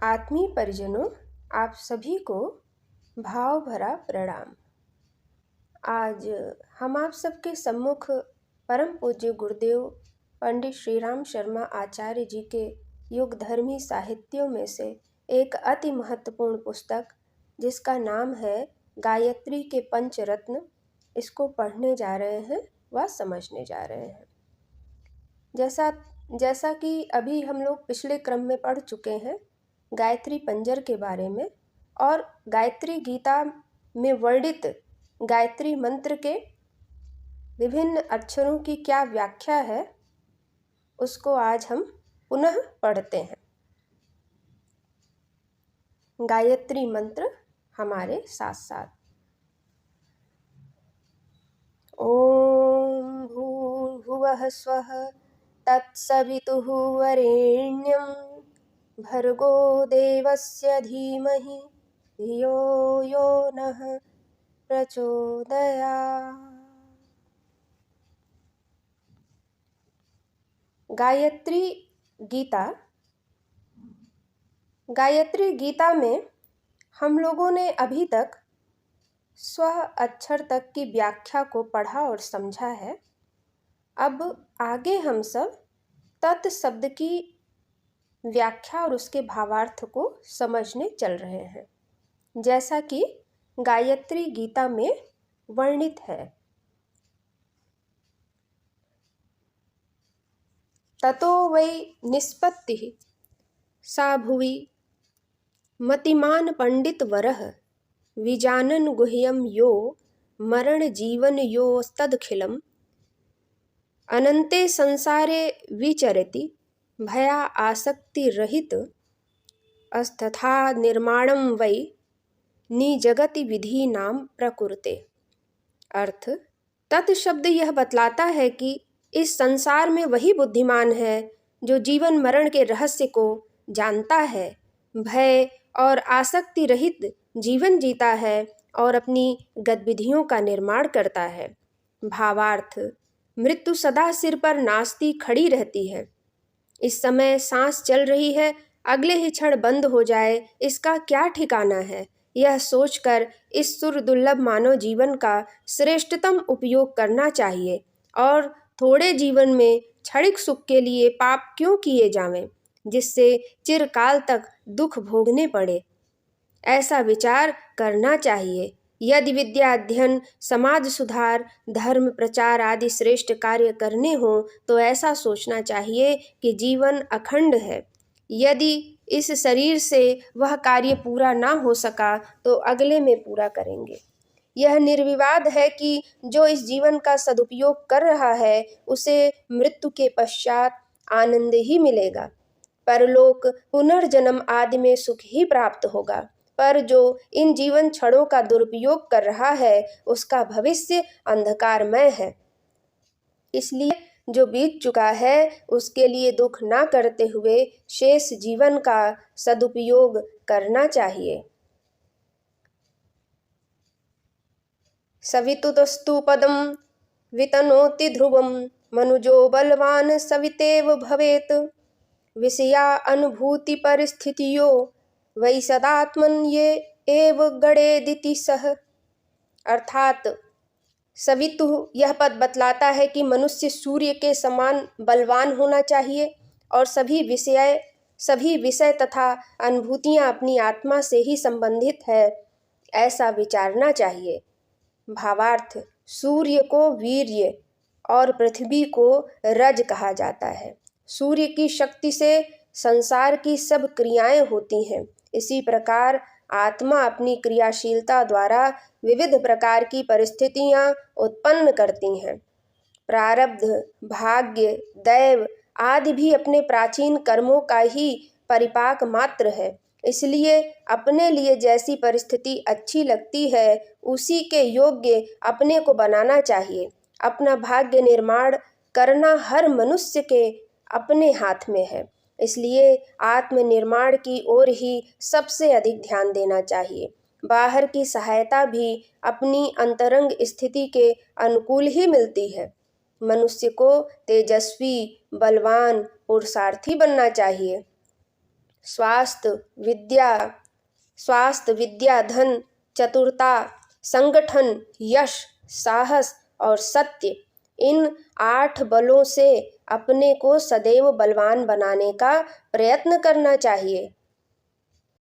आत्मीय परिजनों, आप सभी को भाव भरा प्रणाम। आज हम आप सबके सम्मुख परम पूज्य गुरुदेव पंडित श्री राम शर्मा आचार्य जी के युग धर्मी साहित्यों में से एक अति महत्वपूर्ण पुस्तक जिसका नाम है गायत्री के पंचरत्न, इसको पढ़ने जा रहे हैं व समझने जा रहे हैं। जैसा कि अभी हम लोग पिछले क्रम में पढ़ चुके हैं गायत्री पंजर के बारे में, और गायत्री गीता में वर्णित गायत्री मंत्र के विभिन्न अक्षरों की क्या व्याख्या है उसको आज हम पुनः पढ़ते हैं। गायत्री मंत्र हमारे साथ साथ। ओम भूर्भुवः स्वः तत्सवितुः वरेण्यं भर्गो देवस्य धीमहि धियो यो नः प्रचोदयात्। गायत्री गीता में हम लोगों ने अभी तक स्व अक्षर तक की व्याख्या को पढ़ा और समझा है। अब आगे हम सब तत् शब्द की व्याख्या और उसके भावार्थ को समझने चल रहे हैं, जैसा कि गायत्री गीता में वर्णित है। ततो वै निष्पत्तिः सा भुवि मतिमान् पंडितवरः विजानन् गुह्यं यो मरण जीवन योस्तदखिलम् अनन्ते संसारे विचरति भया आसक्ति रहित अस्तथा निर्माणं वै निजगति विधि नाम प्रकुरुते। अर्थ, तत् शब्द यह बतलाता है कि इस संसार में वही बुद्धिमान है जो जीवन मरण के रहस्य को जानता है, भय और आसक्ति रहित जीवन जीता है और अपनी गतिविधियों का निर्माण करता है। भावार्थ, मृत्यु सदा सिर पर नाचती खड़ी रहती है। इस समय सांस चल रही है, अगले ही क्षण बंद हो जाए, इसका क्या ठिकाना है। यह सोचकर इस सुर दुर्लभ मानव जीवन का श्रेष्ठतम उपयोग करना चाहिए और थोड़े जीवन में क्षणिक सुख के लिए पाप क्यों किए जावें, जिससे चिरकाल तक दुख भोगने पड़े। ऐसा विचार करना चाहिए। यदि विद्या अध्ययन, समाज सुधार, धर्म प्रचार आदि श्रेष्ठ कार्य करने हो तो ऐसा सोचना चाहिए कि जीवन अखंड है। यदि इस शरीर से वह कार्य पूरा ना हो सका तो अगले में पूरा करेंगे। यह निर्विवाद है कि जो इस जीवन का सदुपयोग कर रहा है उसे मृत्यु के पश्चात आनंद ही मिलेगा। परलोक, पुनर्जन्म आदि में सुख ही प्राप्त होगा। पर जो इन जीवन क्षणों का दुरुपयोग कर रहा है उसका भविष्य अंधकारमय है। इसलिए जो बीत चुका है उसके लिए दुख ना करते हुए शेष जीवन का सदुपयोग करना चाहिए। सवितुस्तु पदं वितनोति ध्रुवं मनुजो बलवान सवितेव भवेत् विषया अनुभूति परिस्थितियो वै सदात्मन ये एव गणेदिति सह। अर्थात सवितु यह पद बतलाता है कि मनुष्य सूर्य के समान बलवान होना चाहिए और सभी विषय तथा अनुभूतियाँ अपनी आत्मा से ही संबंधित है, ऐसा विचारना चाहिए। भावार्थ, सूर्य को वीर्य और पृथ्वी को रज कहा जाता है। सूर्य की शक्ति से संसार की सब क्रियाएं होती हैं। इसी प्रकार आत्मा अपनी क्रियाशीलता द्वारा विविध प्रकार की परिस्थितियां उत्पन्न करती हैं। प्रारब्ध, भाग्य, दैव आदि भी अपने प्राचीन कर्मों का ही परिपाक मात्र है। इसलिए अपने लिए जैसी परिस्थिति अच्छी लगती है उसी के योग्य अपने को बनाना चाहिए। अपना भाग्य निर्माण करना हर मनुष्य के अपने हाथ में है। इसलिए आत्मनिर्माण की ओर ही सबसे अधिक ध्यान देना चाहिए। बाहर की सहायता भी अपनी अंतरंग स्थिति के अनुकूल ही मिलती है। मनुष्य को तेजस्वी, बलवान, पुरुषार्थी बनना चाहिए। स्वास्थ्य विद्या, धन, चतुरता, संगठन, यश, साहस और सत्य, इन 8 बलों से अपने को सदैव बलवान बनाने का प्रयत्न करना चाहिए।